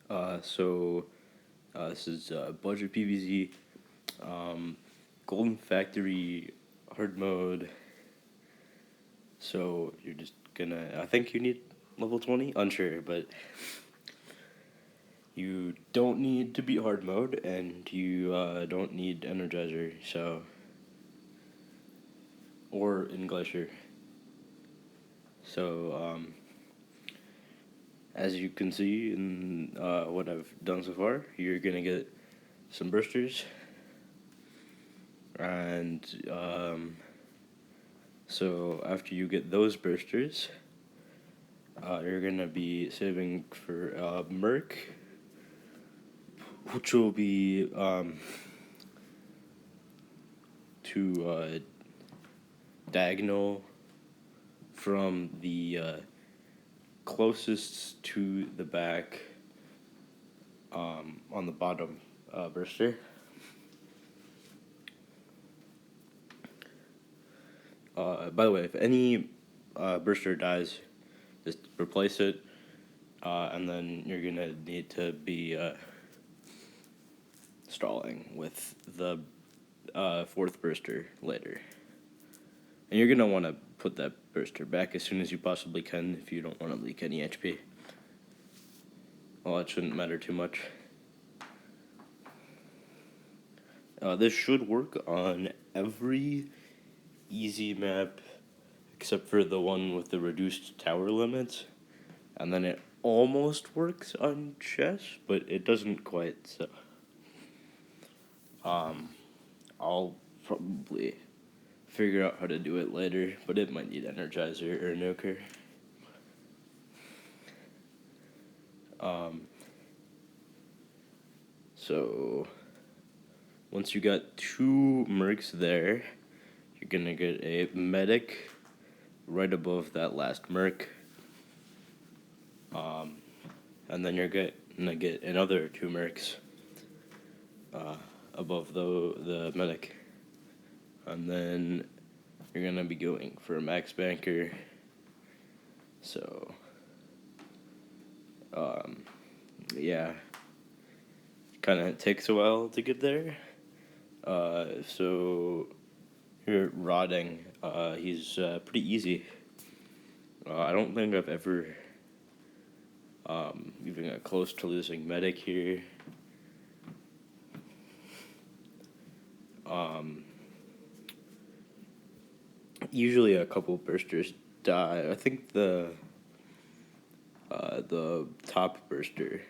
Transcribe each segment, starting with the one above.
This is budget PvZ, Golden Factory hard mode. So you're just gonna. I think you need level 20. Unsure, but you don't need to be hard mode, and you don't need Energizer. So or in Glacier. So as you can see in what I've done so far, you're gonna get some bursters, and so after you get those bursters, you're gonna be saving for Merc, which will be to diagonal from the closest to the back on the bottom burster. By the way, if any burster dies, just replace it, and then you're gonna need to be stalling with the fourth burster later. And you're gonna want to put that burster back as soon as you possibly can if you don't want to leak any HP. Well, that shouldn't matter too much. This should work on every easy map except for the one with the reduced tower limits, and then it almost works on chess, but it doesn't quite. So I'll probably figure out how to do it later, but it might need Energizer or Nuker. So once you got 2 mercs there, you're gonna get a medic right above that last merc. And then you're gonna get another 2 mercs above the medic. And then you're gonna be going for a max banker. So yeah, kind of takes a while to get there. So here rotting, he's pretty easy. I don't think I've ever even got close to losing medic here. Usually a couple bursters die. I think the top burster,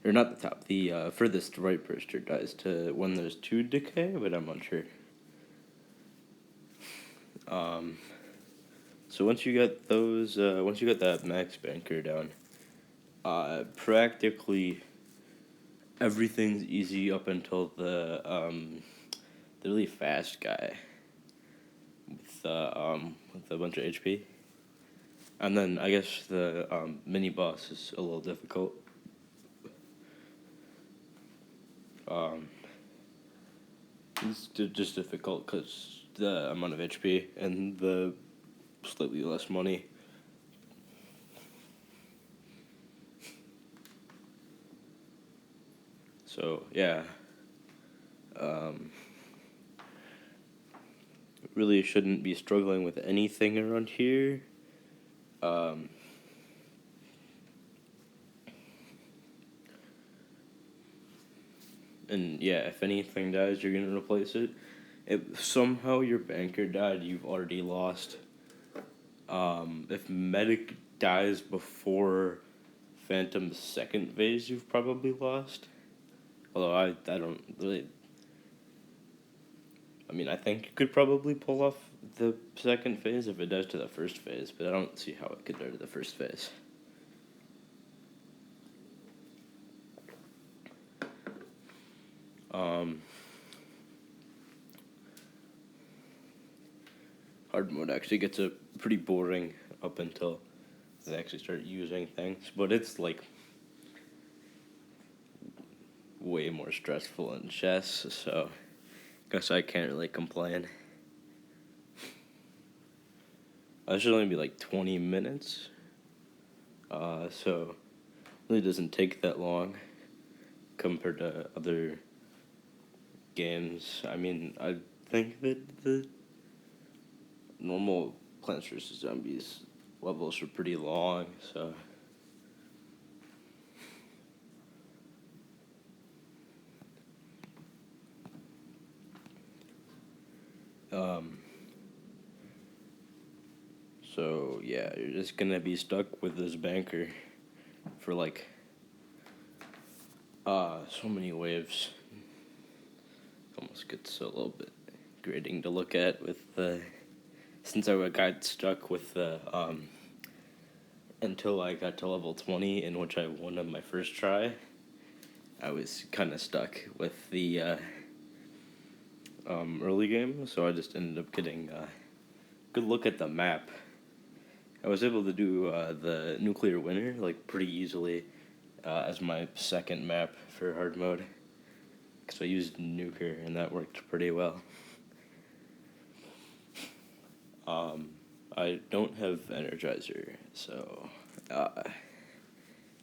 or not the top, the furthest right burster dies to when there's 2 decay, but I'm unsure. So once you get those, once you get that max banker down, practically everything's easy up until the really fast guy with a bunch of HP, and then I guess the mini boss is a little difficult. It's just difficult because the amount of HP and the slightly less money. So yeah, really shouldn't be struggling with anything around here. And yeah, if anything dies, you're gonna replace it. If somehow your banker died, you've already lost. If medic dies before Phantom's second phase, you've probably lost. Although I don't really. I mean, I think you could probably pull off the second phase if it does to the first phase, but I don't see how it could do to the first phase. Hard mode actually gets a pretty boring up until they actually start using things, but it's like way more stressful in chess, so guess I can't really complain. That should only be like 20 minutes. So really doesn't take that long compared to other games. I mean, I think that the normal Plants vs. Zombies levels are pretty long, so... So, yeah, you're just gonna be stuck with this banker for, like, so many waves. Almost gets a little bit grating to look at with the... Since I got stuck with the, until I got to level 20, in which I won on my first try, I was kind of stuck with the, early game, so I just ended up getting a good look at the map. I was able to do the nuclear winter like pretty easily as my second map for hard mode, because I used nuker and that worked pretty well. I don't have Energizer, so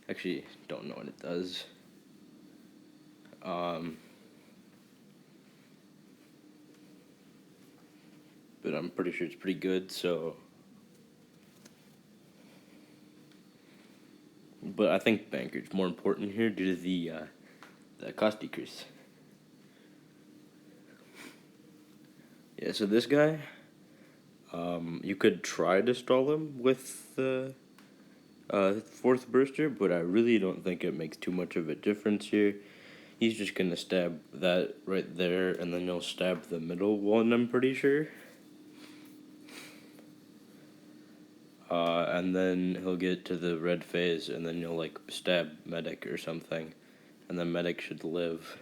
actually don't know what it does. But I'm pretty sure it's pretty good, so... But I think Banker's more important here due to the cost decrease. Yeah, so this guy, you could try to stall him with the fourth burster, but I really don't think it makes too much of a difference here. He's just gonna stab that right there, and then he'll stab the middle one, I'm pretty sure. And then he'll get to the red phase, and then he'll, like, stab medic or something. And then medic should live.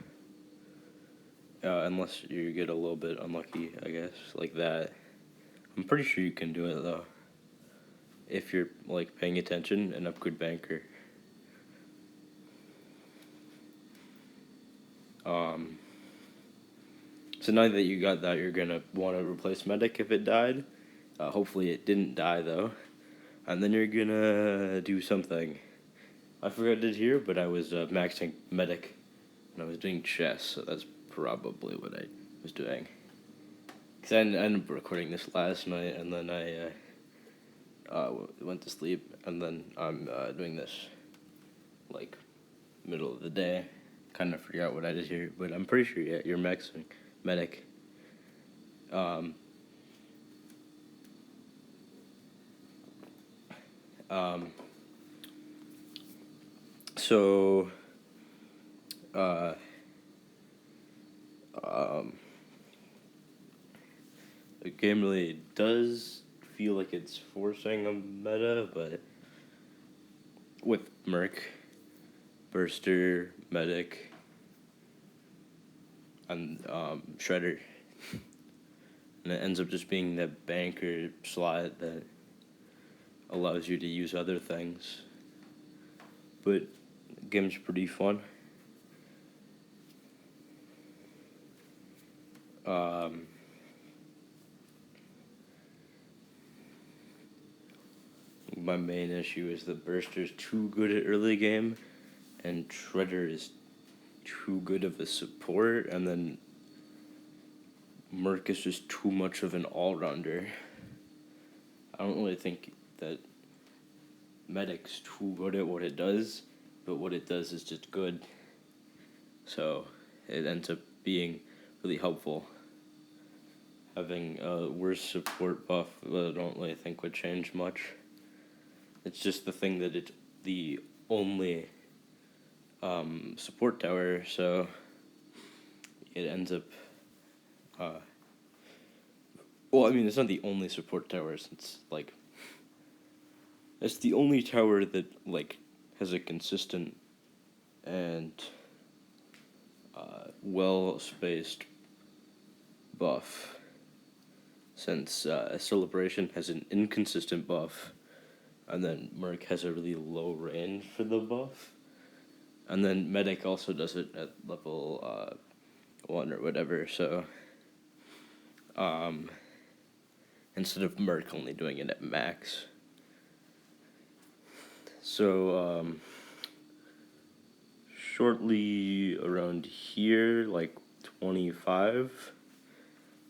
Unless you get a little bit unlucky, I guess, like that. I'm pretty sure you can do it, though. If you're, like, paying attention and upgrade banker. So now that you got that, you're gonna want to replace medic if it died. Hopefully it didn't die, though. And then you're gonna do something. I forgot it here, but I was maxing medic when I was doing chess, so that's probably what I was doing. Because I ended up recording this last night, and then I went to sleep, and then I'm doing this, like, middle of the day. Kind of forgot what I did here, but I'm pretty sure, yeah, you're maxing medic. So, the game really does feel like it's forcing a meta, but with Merc, Burster, Medic, and Shredder, and it ends up just being the banker slot that allows you to use other things. But the game's pretty fun. My main issue is that Burster's too good at early game, and Shredder is too good of a support, and then Merc is just too much of an all-rounder. I don't really think that Medic's too good at what it does, but what it does is just good. So it ends up being really helpful. Having a worse support buff, I don't really think would change much. It's just the thing that it's the only support tower, so it ends up... well, I mean, it's not the only support tower, since, like... It's the only tower that, like, has a consistent and well-spaced buff, since Celebration has an inconsistent buff, and then Merc has a really low range for the buff, and then Medic also does it at level 1 or whatever, so instead of Merc only doing it at max. So shortly around here, like 25,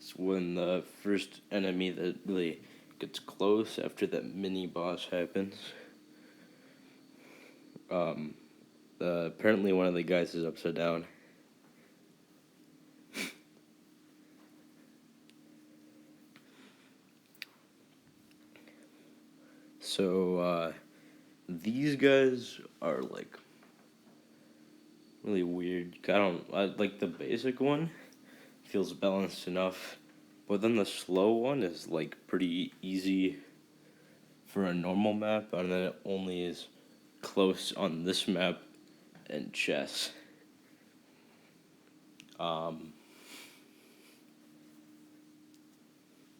is when the first enemy that really gets close after that mini boss happens. Apparently one of the guys is upside down. So, these guys are, like, really weird. I like the basic one, feels balanced enough, but then the slow one is, like, pretty easy for a normal map, and then it only is close on this map and chess.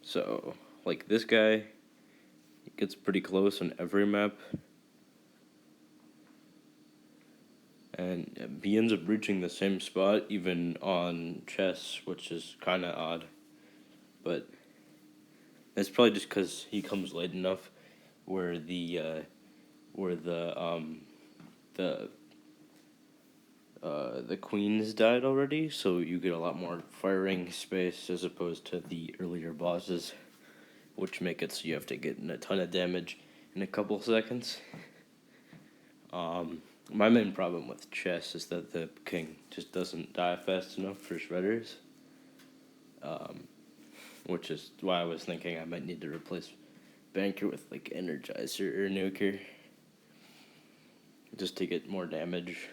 So, like, this guy, he gets pretty close on every map, and he ends up reaching the same spot even on chess, which is kind of odd, but it's probably just because he comes late enough where the queens died already, so you get a lot more firing space as opposed to the earlier bosses, which make it so you have to get in a ton of damage in a couple seconds. My main problem with chess is that the king just doesn't die fast enough for shredders, which is why I was thinking I might need to replace Banker with, like, Energizer or Nuker, just to get more damage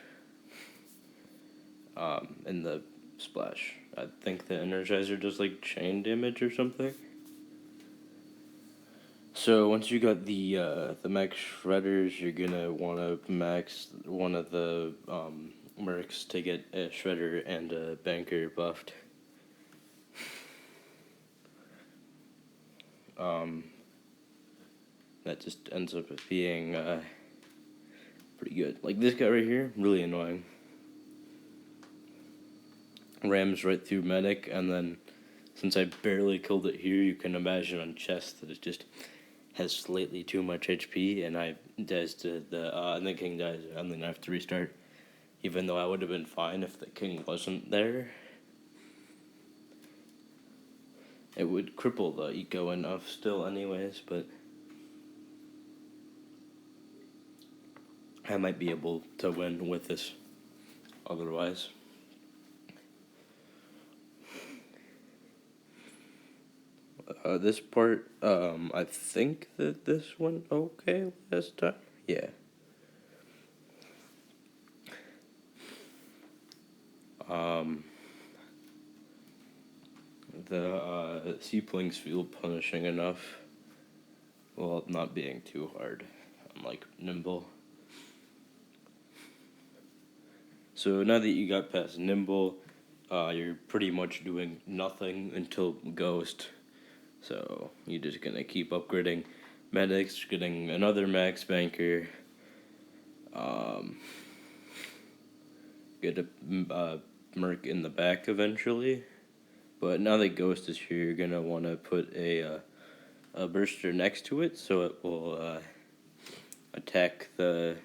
in the splash. I think the Energizer does, like, chain damage or something. So once you got the max shredders, you're gonna wanna max one of the mercs to get a shredder and a banker buffed. That just ends up being pretty good. Like this guy right here, really annoying. Rams right through medic, and then since I barely killed it here, you can imagine on chest that it just has slightly too much HP, and I dies to and the king dies, and then I have to restart. Even though I would have been fine if the king wasn't there. It would cripple the eco enough still anyways, but I might be able to win with this otherwise. This part, I think that this went okay last time. Yeah. The seaplings feel punishing enough while not being too hard. I'm, like, nimble. So now that you got past nimble, you're pretty much doing nothing until ghost. So you're just gonna keep upgrading medics, getting another max banker, get a merc in the back eventually. But now that ghost is here, you're gonna want to put a burster next to it so it will attack the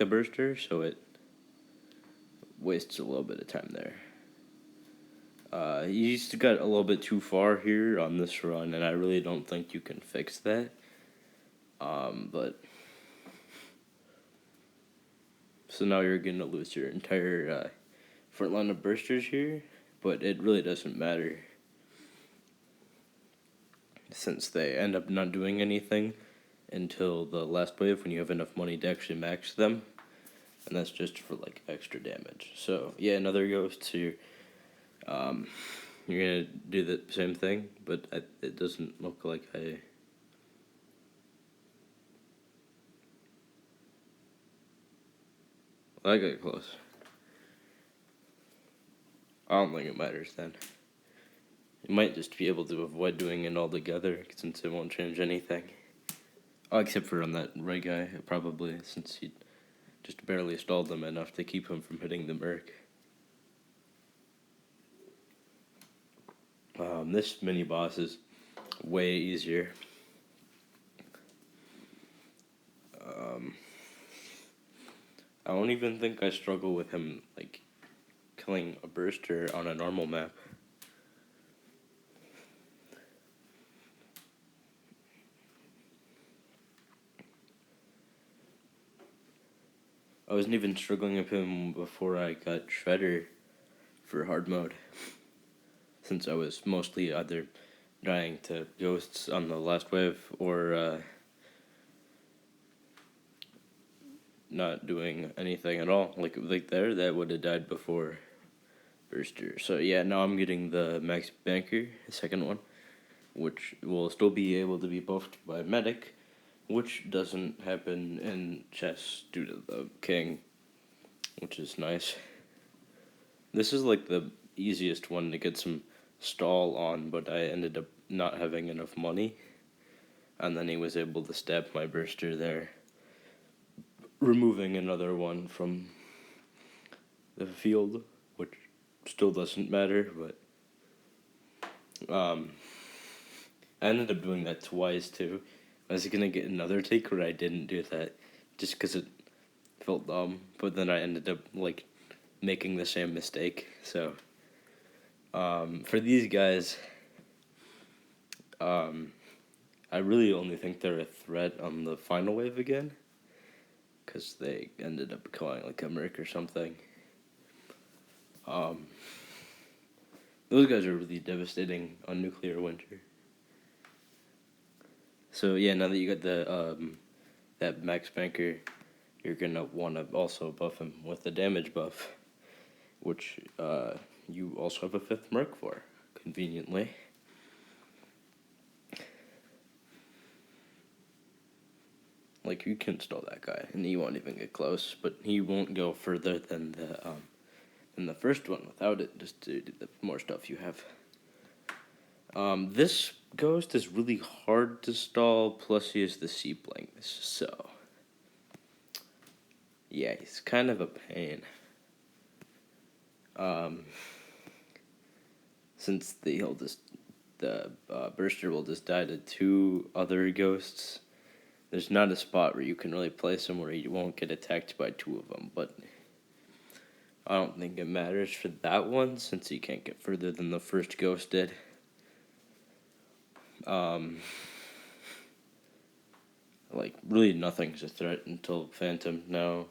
burster, so it wastes a little bit of time there. You just got a little bit too far here on this run, and I really don't think you can fix that. But so now you're gonna lose your entire front line of bursters here, but it really doesn't matter since they end up not doing anything until the last wave when you have enough money to actually max them, and that's just for, like, extra damage. So yeah, another ghost here. You're gonna do the same thing, but it doesn't look like I got close. I don't think it matters then. You might just be able to avoid doing it altogether since it won't change anything. Oh, except for on that right guy, probably, since he just barely stalled them enough to keep him from hitting the merc. This mini boss is way easier. I don't even think I struggle with him, like, killing a burster on a normal map. I wasn't even struggling with him before I got Shredder for hard mode, since I was mostly either dying to ghosts on the last wave or not doing anything at all. Like there, that would have died before burster. So yeah, now I'm getting the max banker, the second one, which will still be able to be buffed by medic, which doesn't happen in chess due to the king, which is nice. This is like the easiest one to get some stall on, but I ended up not having enough money, and then he was able to stab my burster there, removing another one from the field, which still doesn't matter, but I ended up doing that twice too. I was gonna get another take where I didn't do that, just because it felt dumb, but then I ended up, like, making the same mistake, so, for these guys, I really only think they're a threat on the final wave again, because they ended up calling, like, a merc or something. Those guys are really devastating on Nuclear Winter. So yeah, now that you got the that max banker, you're gonna want to also buff him with the damage buff, which you also have a 5th merc for, conveniently. Like, you can stall that guy, and he won't even get close, but he won't go further than the first one without it, just to do the more stuff you have. This ghost is really hard to stall, plus he has the Seablings, so yeah, he's kind of a pain. Since the burster will just die to 2 other ghosts, there's not a spot where you can really place him where you won't get attacked by 2 of them, but I don't think it matters for that one, since he can't get further than the first ghost did. Like, really nothing's a threat until Phantom now.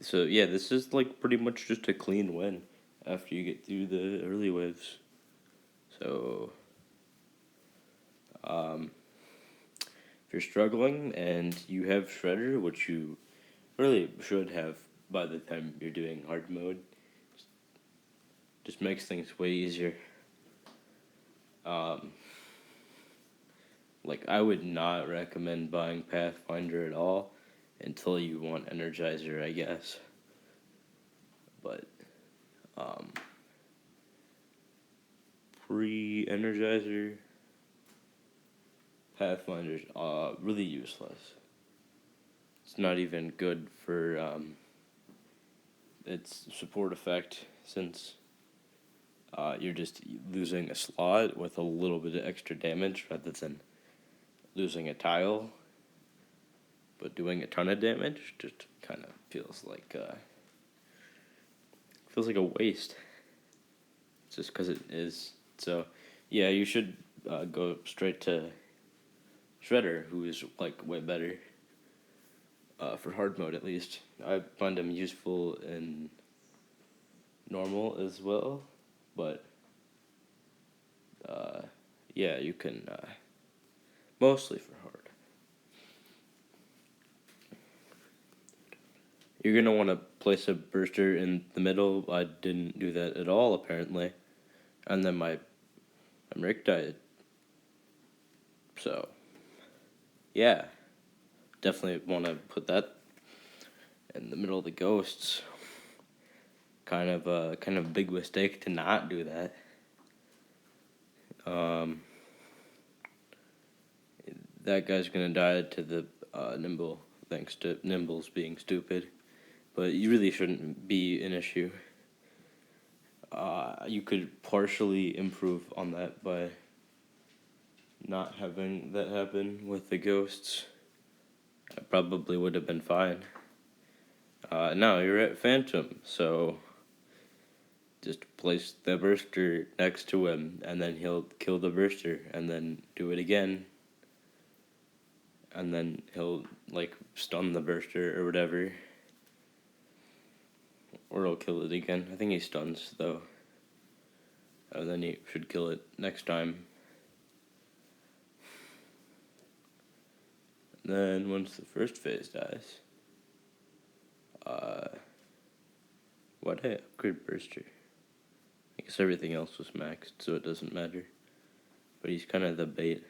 So yeah, this is, like, pretty much just a clean win after you get through the early waves. So, if you're struggling and you have Shredder, which you really should have by the time you're doing hard mode, just makes things way easier. Like, I would not recommend buying Pathfinder at all until you want Energizer, I guess. But, pre-Energizer, Pathfinder's really useless. It's not even good for its support effect, since you're just losing a slot with a little bit of extra damage rather than losing a tile. But doing a ton of damage just kind of feels like a waste. Just because it is. So yeah, you should go straight to Shredder, who is, like, way better. For hard mode, at least. I find him useful in normal as well, but yeah, you can mostly for hard. You're gonna want to place a burster in the middle. I didn't do that at all, apparently, and then my Rick died. So yeah, definitely want to put that in the middle of the ghosts. Kind of big mistake to not do that. That guy's gonna die to the Nimble, thanks to Nimble's being stupid. But you really shouldn't be an issue. You could partially improve on that by not having that happen with the ghosts, I probably would have been fine. Now you're at Phantom, so just place the burster next to him, and then he'll kill the burster, and then do it again. And then he'll, like, stun the burster or whatever. Or he'll kill it again. I think he stuns, though. And then he should kill it next time. And then once the first phase dies, why'd I upgrade burster? I guess everything else was maxed, so it doesn't matter. But he's kind of the bait.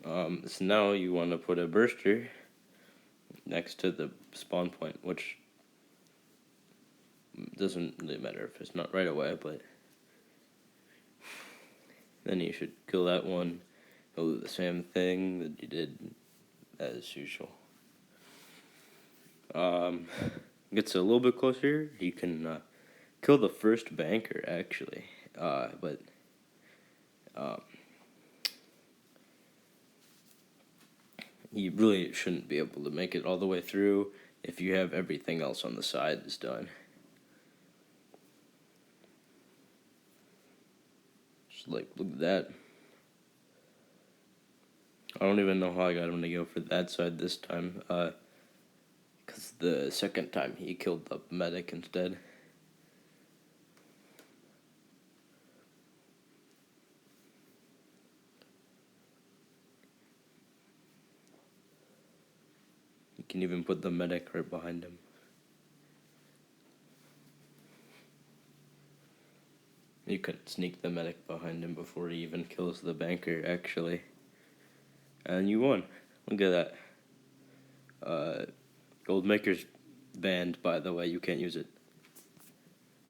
So now you want to put a burster next to the spawn point, which doesn't really matter if it's not right away, but then you should kill that one. He'll do the same thing that you did as usual. Gets a little bit closer. You can kill the first banker, actually, but you really shouldn't be able to make it all the way through if you have everything else on the sides done. Just like, look at that. I don't even know how I got him to go for that side this time, because the second time he killed the medic instead. You can even put the medic right behind him. You could sneak the medic behind him before he even kills the banker, actually. And you won. Look at that. Goldmaker's banned, by the way. You can't use it.